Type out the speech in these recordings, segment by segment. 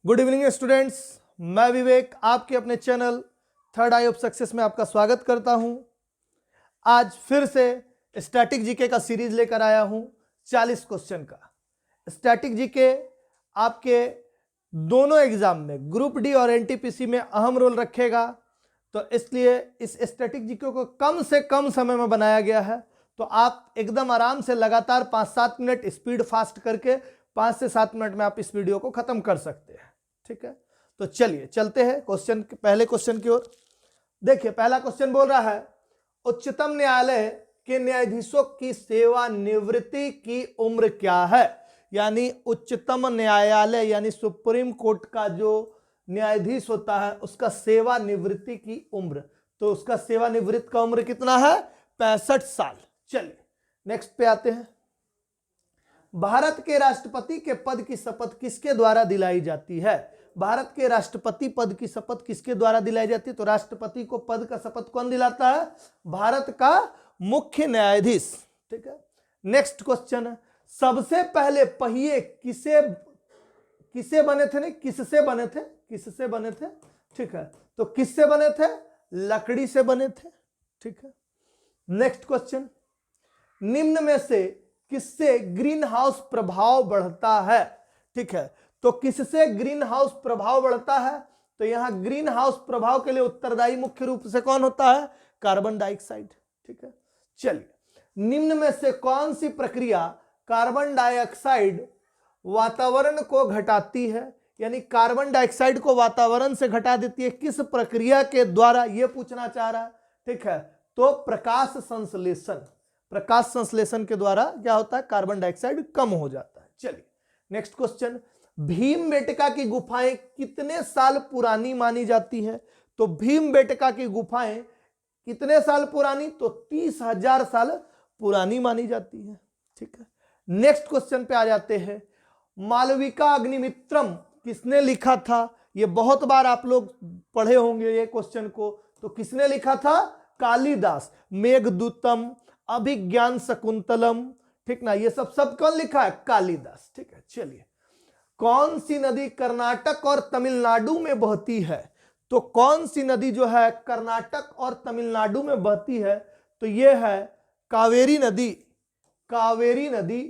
Good evening students, मैं विवेक आपके अपने channel third I of success में आपका स्वागत करता हूं। आज फिर से स्टैटिक जीके का सीरीज लेकर आया हूं 40 क्वेश्चन का। स्टैटिक जीके आपके दोनों एग्जाम में ग्रुप डी और एनटीपीसी में अहम रोल रखेगा, तो इसलिए इस स्टैटिक जीके को कम से कम समय में बनाया गया है। तो आप एकदम आराम से लगातार 5-7 मिनट स्पीड फास्ट करके 5 से 7 मिनट में आप इस वीडियो को खत्म कर सकते हैं। ठीक है, तो चलिए चलते हैं पहले क्वेश्चन की ओर। देखिए, पहला क्वेश्चन बोल रहा है उच्चतम न्यायालय के न्यायाधीशों की सेवानिवृत्ति की उम्र क्या है। यानी उच्चतम न्यायालय यानी सुप्रीम कोर्ट का जो न्यायाधीश होता है उसका सेवानिवृत्ति की उम्र, तो उसका सेवानिवृत्त का उम्र कितना है? 65 साल। चलिए नेक्स्ट पे आते हैं। भारत के राष्ट्रपति के पद की शपथ किसके द्वारा दिलाई जाती है? भारत के राष्ट्रपति पद की शपथ किसके द्वारा दिलाई जाती है? तो राष्ट्रपति को पद का शपथ कौन दिलाता है? भारत का मुख्य न्यायाधीश। ठीक है, नेक्स्ट क्वेश्चन, सबसे पहले पहिए किससे बने थे? ठीक है, तो किससे बने थे? लकड़ी से बने थे। ठीक है, नेक्स्ट क्वेश्चन, निम्न में से किससे ग्रीन हाउस प्रभाव बढ़ता है? ठीक है, तो किससे ग्रीन हाउस प्रभाव बढ़ता है? तो यहां ग्रीन हाउस प्रभाव के लिए उत्तरदायी मुख्य रूप से कौन होता है? Carbon dioxide. ठीक है, चलिए, निम्न में से कौन सी प्रक्रिया कार्बन डाइऑक्साइड वातावरण को घटाती है? यानी कार्बन डाइऑक्साइड को वातावरण से घटा देती है, किस प्रक्रिया के द्वारा? यह पूछना चाह रहा है। ठीक है, तो प्रकाश संश्लेषण के द्वारा क्या होता है? कार्बन डाइऑक्साइड कम हो जाता है। चलिए नेक्स्ट क्वेश्चन, भीमबेटका की गुफाएं कितने साल पुरानी मानी जाती है? तो भीमबेटका की गुफाएं कितने साल पुरानी? तो 30,000 साल पुरानी मानी जाती है। ठीक है, नेक्स्ट क्वेश्चन पे आ जाते हैं। मालविका अग्निमित्रम किसने लिखा था? ये बहुत बार आप लोग पढ़े होंगे ये क्वेश्चन को। तो किसने लिखा था? कालिदास। मेघदूतम, अभिज्ञान शकुंतलम, ठीक ना, ये सब कौन लिखा है? कालिदास। ठीक है, चलिए, कौन सी नदी कर्नाटक और तमिलनाडु में बहती है? तो कौन सी नदी जो है कर्नाटक और तमिलनाडु में बहती है? तो ये है कावेरी नदी। कावेरी नदी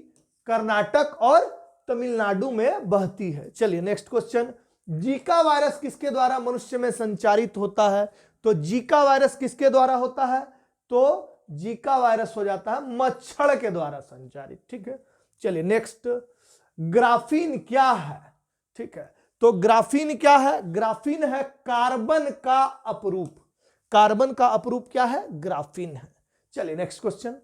कर्नाटक और तमिलनाडु में बहती है। चलिए नेक्स्ट क्वेश्चन, जीका वायरस किसके द्वारा मनुष्य में संचारित होता है? तो जीका वायरस किसके द्वारा होता है? तो जीका वायरस हो जाता है मच्छर के द्वारा संचारित। ठीक है, चलिए नेक्स्ट, ग्राफीन क्या है? ठीक है, तो ग्राफीन क्या है? ग्राफीन है कार्बन का अपरूप। कार्बन का अपरूप क्या है? ग्राफीन है। चलिए नेक्स्ट क्वेश्चन,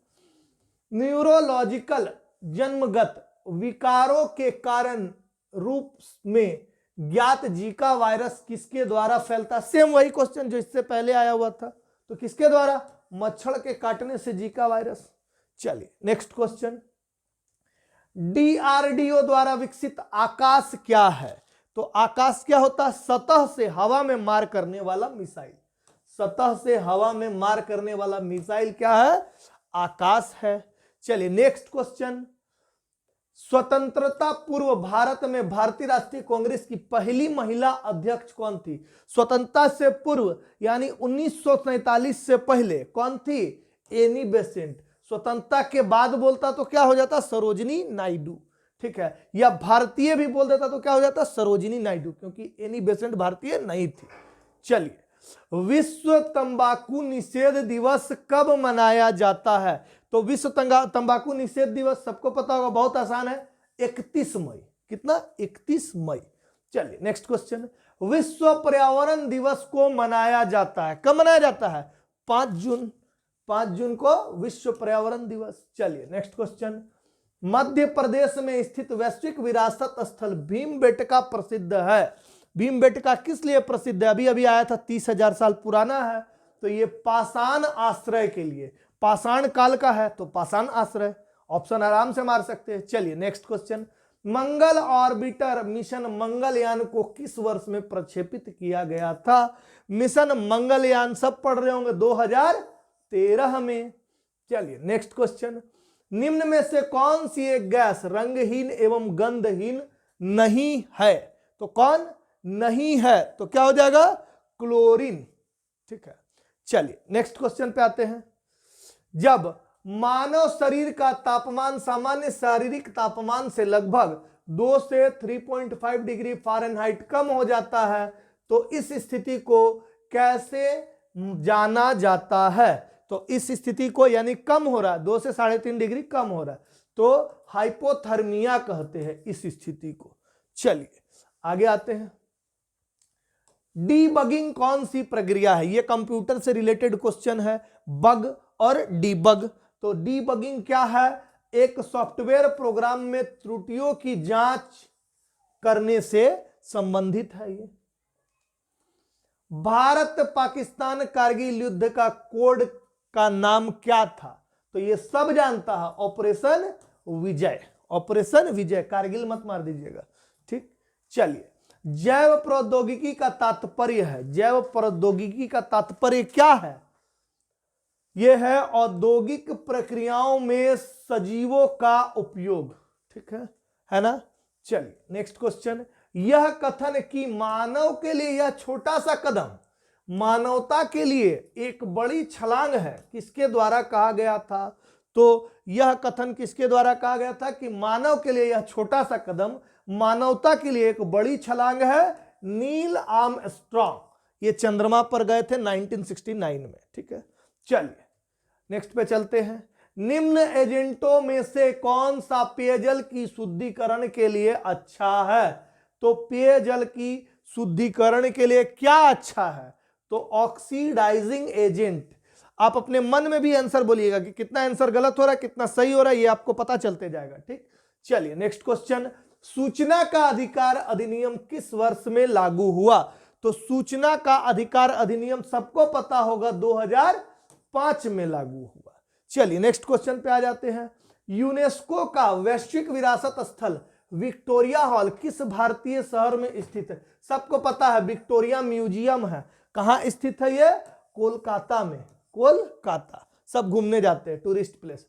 न्यूरोलॉजिकल जन्मगत विकारों के कारण रूप में ज्ञात जीका वायरस किसके द्वारा फैलता? सेम वही क्वेश्चन जो इससे पहले आया हुआ था। तो किसके द्वारा? मच्छर के काटने से जीका वायरस। चलिए नेक्स्ट क्वेश्चन, डीआरडीओ द्वारा विकसित आकाश क्या है? तो आकाश क्या होता है? सतह से हवा में मार करने वाला मिसाइल। सतह से हवा में मार करने वाला मिसाइल क्या है? आकाश है। चलिए नेक्स्ट क्वेश्चन, स्वतंत्रता पूर्व भारत में भारतीय राष्ट्रीय कांग्रेस की पहली महिला अध्यक्ष कौन थी? स्वतंत्रता से पूर्व यानी 1947 से पहले कौन थी? Annie Besant. स्वतंत्रता के बाद बोलता तो क्या हो जाता? सरोजिनी नायडू। ठीक है, या भारतीय भी बोल देता तो क्या हो जाता? सरोजिनी नायडू, क्योंकि एनी बेसेंट भारतीय नहीं थी। चलिए, विश्व तंबाकू निषेध दिवस कब मनाया जाता है? तो विश्व तंबाकू निषेध दिवस सबको पता होगा, बहुत आसान है, 31 मई। कितना? 31 मई। चलिए नेक्स्ट क्वेश्चन, विश्व पर्यावरण दिवस को मनाया जाता है, कब मनाया जाता है? 5 जून। 5 जून को विश्व पर्यावरण दिवस। चलिए नेक्स्ट क्वेश्चन, मध्य प्रदेश में स्थित वैश्विक विरासत स्थल भीमबेटका प्रसिद्ध है। भीमबेटका किस लिए प्रसिद्ध है? अभी अभी आया था, 30,000 साल पुराना है। तो ये पाषाण आश्रय के लिए, पाषाण काल का है तो पाषाण आश्रय। ऑप्शन आराम से मार सकते हैं। चलिए नेक्स्ट क्वेश्चन, मंगल ऑर्बिटर मिशन मंगलयान को किस वर्ष में प्रक्षेपित किया गया था? मिशन मंगलयान सब पढ़ रहे होंगे, 2013 में। चलिए नेक्स्ट क्वेश्चन, निम्न में से कौन सी एक गैस रंगहीन एवं गंधहीन नहीं है? तो कौन? नहीं है तो क्या हो जाएगा, क्लोरीन। ठीक है, चलिए नेक्स्ट क्वेश्चन पे आते हैं। जब मानव शरीर का तापमान सामान्य शारीरिक तापमान से लगभग 2 से 3.5 डिग्री फ़ारेनहाइट कम हो जाता है तो इस स्थिति को कैसे जाना जाता है? तो इस स्थिति को, यानी कम हो रहा है, 2 से 3.5 डिग्री कम हो रहा है, तो हाइपोथर्मिया कहते हैं इस स्थिति को। चलिए आगे आते हैं। डीबगिंग कौन सी प्रक्रिया है? यह कंप्यूटर से रिलेटेड क्वेश्चन है, बग और डीबग। तो डीबगिंग क्या है? एक सॉफ्टवेयर प्रोग्राम में त्रुटियों की जांच करने से संबंधित है ये। भारत पाकिस्तान कारगिल युद्ध का कोड का नाम क्या था? तो ये सब जानता है, ऑपरेशन विजय। ऑपरेशन विजय, कारगिल मत मार दीजिएगा। ठीक, चलिए जैव प्रौद्योगिकी का तात्पर्य है, जैव प्रौद्योगिकी का तात्पर्य क्या है? यह है औद्योगिक प्रक्रियाओं में सजीवों का उपयोग। ठीक है ना? चलिए नेक्स्ट क्वेश्चन। यह कथन कि मानव के लिए यह छोटा सा कदम मानवता के लिए एक बड़ी छलांग है, किसके द्वारा कहा गया था? तो यह कथन किसके द्वारा कहा गया था कि मानव के लिए यह छोटा सा कदम मानवता के लिए एक बड़ी छलांग है? Neil Armstrong. ये चंद्रमा पर गए थे 1969 में। ठीक है, चलिए नेक्स्ट पे चलते हैं। निम्न एजेंटों में से कौन सा पेयजल की शुद्धिकरण के लिए अच्छा है? तो पेयजल की शुद्धिकरण के लिए क्या अच्छा है? तो ऑक्सीडाइजिंग एजेंट। आप अपने मन में भी आंसर बोलिएगा कि कितना आंसर गलत हो रहा है, कितना सही हो रहा है, ये आपको पता चलते जाएगा। ठीक, चलिए नेक्स्ट क्वेश्चन। सूचना का अधिकार अधिनियम किस वर्ष में लागू हुआ? तो सूचना का अधिकार अधिनियम सबको पता होगा 2005 में लागू हुआ। चलिए नेक्स्ट क्वेश्चन पे आ जाते हैं। यूनेस्को का वैश्विक विरासत स्थल विक्टोरिया हॉल किस भारतीय शहर में स्थित है? सबको पता है, विक्टोरिया म्यूजियम है। कहां स्थित है ये? कोलकाता में। कोलकाता, सब घूमने जाते हैं, tourist place.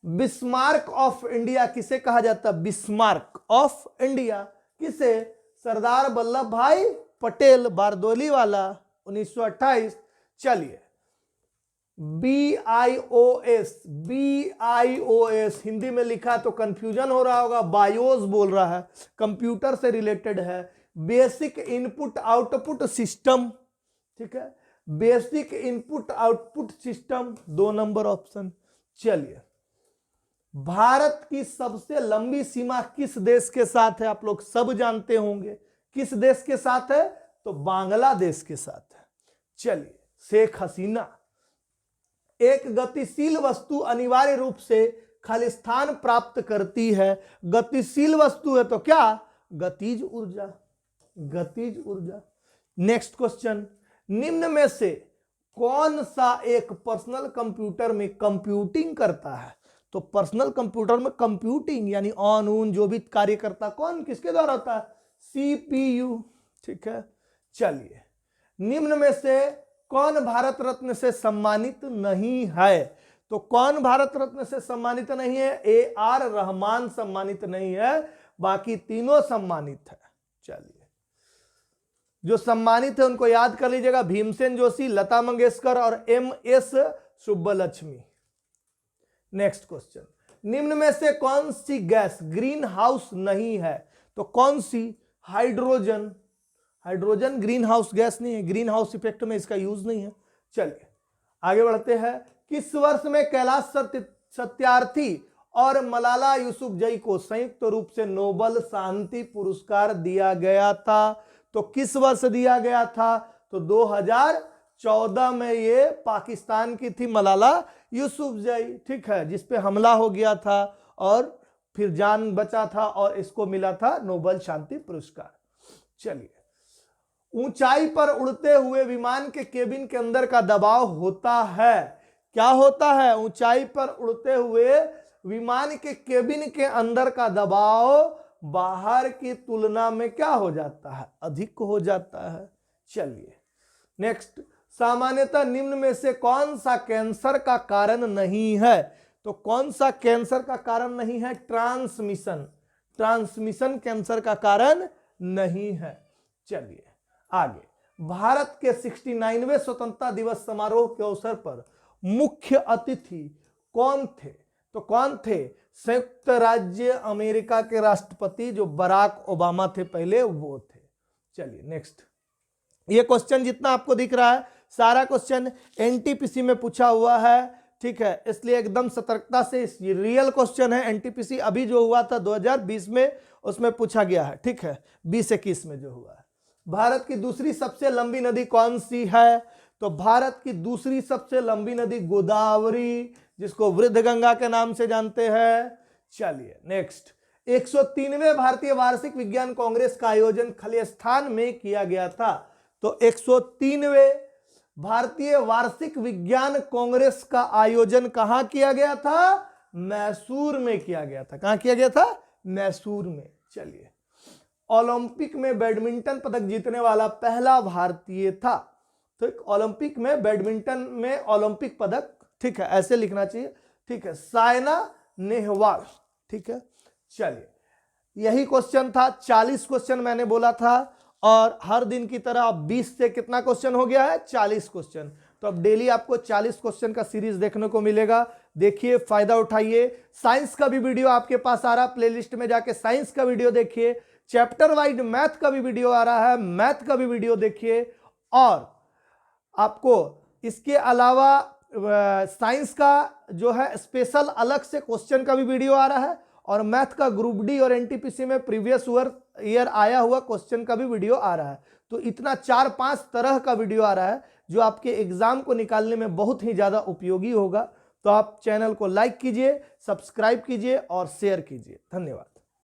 Bismarck of India किसे कहा जाता है? बिस्मार्क ऑफ इंडिया किसे? सरदार वल्लभ भाई पटेल, बारदोली वाला, 1928। चलिए BIOS, BIOS हिंदी में लिखा तो कंफ्यूजन हो रहा होगा, बायोस बोल रहा है, कंप्यूटर से रिलेटेड है। Basic input output system. ठीक है, basic input output system, 2 number option. चलिए भारत की सबसे लंबी सीमा किस देश के साथ है? आप लोग सब जानते होंगे किस देश के साथ है? तो बांग्लादेश के साथ है। चलिए शेख हसीना। एक गतिशील वस्तु अनिवार्य रूप से खालिस्तान प्राप्त करती है। गतिशील वस्तु है तो क्या? गतिज ऊर्जा, गतिज ऊर्जा। Next question. निम्न में से कौन सा एक पर्सनल कंप्यूटर में कंप्यूटिंग करता है? तो पर्सनल कंप्यूटर में कंप्यूटिंग यानी ऑन जो भी कार्य करता कौन, किसके द्वारा होता है? CPU। ठीक है, चलिए निम्न में से कौन भारत रत्न से सम्मानित नहीं है? तो कौन भारत रत्न से सम्मानित नहीं है? AR रहमान सम्मानित नहीं है, बाकी तीनों सम्मानित है। चलिए जो सम्मानित है उनको याद कर लीजिएगा, भीमसेन जोशी, लता मंगेशकर और MS सुब्बलक्ष्मी। Next question. निम्न में से कौन सी गैस ग्रीन हाउस नहीं है? तो कौन सी? Hydrogen. Hydrogen greenhouse gas नहीं है, ग्रीन हाउस इफेक्ट में इसका यूज नहीं है। चलिए आगे बढ़ते हैं। किस वर्ष में कैलाश सत्यार्थी और मलाला यूसुफजई को संयुक्त रूप से नोबेल शांति पुरस्कार दिया गया था? तो किस वर्ष दिया गया था? तो 2014 में ये पाकिस्तान की थी मलाला यूसुफजई। ठीक है, जिस पे हमला हो गया था और फिर जान बचा था और इसको मिला था नोबेल शांति पुरस्कार। चलिए ऊंचाई पर उड़ते हुए विमान के केबिन के अंदर का दबाव होता है, क्या होता है? ऊंचाई पर उड़ते हुए विमान के केबिन के अंदर का दबाव बाहर की तुलना में क्या हो जाता है? अधिक हो जाता है। चलिए नेक्स्ट। सामान्यतः निम्न में से कौन सा कैंसर का कारण नहीं है? तो कौन सा कैंसर का कारण नहीं है? ट्रांसमिशन। ट्रांसमिशन कैंसर का कारण नहीं है। चलिए आगे, भारत के 69वें स्वतंत्रता दिवस समारोह के अवसर पर मुख्य अतिथि कौन थे? तो कौन थे? संयुक्त राज्य अमेरिका के राष्ट्रपति जो बराक ओबामा थे पहले, वो थे। चलिए नेक्स्ट, ये क्वेश्चन जितना आपको दिख रहा है सारा क्वेश्चन एनटीपीसी में पूछा हुआ है, ठीक है, इसलिए एकदम सतर्कता से, ये रियल क्वेश्चन है। एनटीपीसी अभी जो हुआ था 2020 में, उसमें पूछा गया है, ठीक है, 2021 में जो हुआ है। भारत की दूसरी सबसे लंबी नदी कौन सी है? तो भारत की दूसरी सबसे लंबी नदी गोदावरी, जिसको वृद्ध गंगा के नाम से जानते हैं। चलिए नेक्स्ट, 103वें भारतीय वार्षिक विज्ञान कांग्रेस का आयोजन खलिस्तान में किया गया था। तो 103वें भारतीय वार्षिक विज्ञान कांग्रेस का आयोजन कहां किया गया था? मैसूर में किया गया था। कहां किया गया था? मैसूर में। चलिए, ओलंपिक में बैडमिंटन पदक जीतने वाला पहला भारतीय था। तो ओलंपिक में बैडमिंटन में ओलंपिक पदक, ठीक है, ऐसे लिखना चाहिए, ठीक है, साइना नेहवाल, ठीक है। चलिए, यही क्वेश्चन था, 40 क्वेश्चन मैंने बोला था, और हर दिन की तरह अब 20 से कितना क्वेश्चन हो गया है? 40 क्वेश्चन। तो अब डेली आपको 40 क्वेश्चन का सीरीज देखने को मिलेगा। देखिए, फायदा उठाइए। साइंस का भी वीडियो आपके पास आ रहा है, प्लेलिस्ट में जाके साइंस का वीडियो देखिए। चैप्टर वाइज मैथ का भी वीडियो आ रहा है, मैथ का भी वीडियो देखिए। और आपको इसके अलावा साइंस का जो है स्पेशल अलग से क्वेश्चन का भी वीडियो आ रहा है, और मैथ का ग्रुप डी और एनटीपीसी में प्रीवियस ईयर आया हुआ क्वेश्चन का भी वीडियो आ रहा है। तो इतना 4-5 तरह का वीडियो आ रहा है जो आपके एग्जाम को निकालने में बहुत ही ज्यादा उपयोगी होगा। तो आप चैनल को लाइक कीजिए, सब्सक्राइब कीजिए और शेयर कीजिए। धन्यवाद।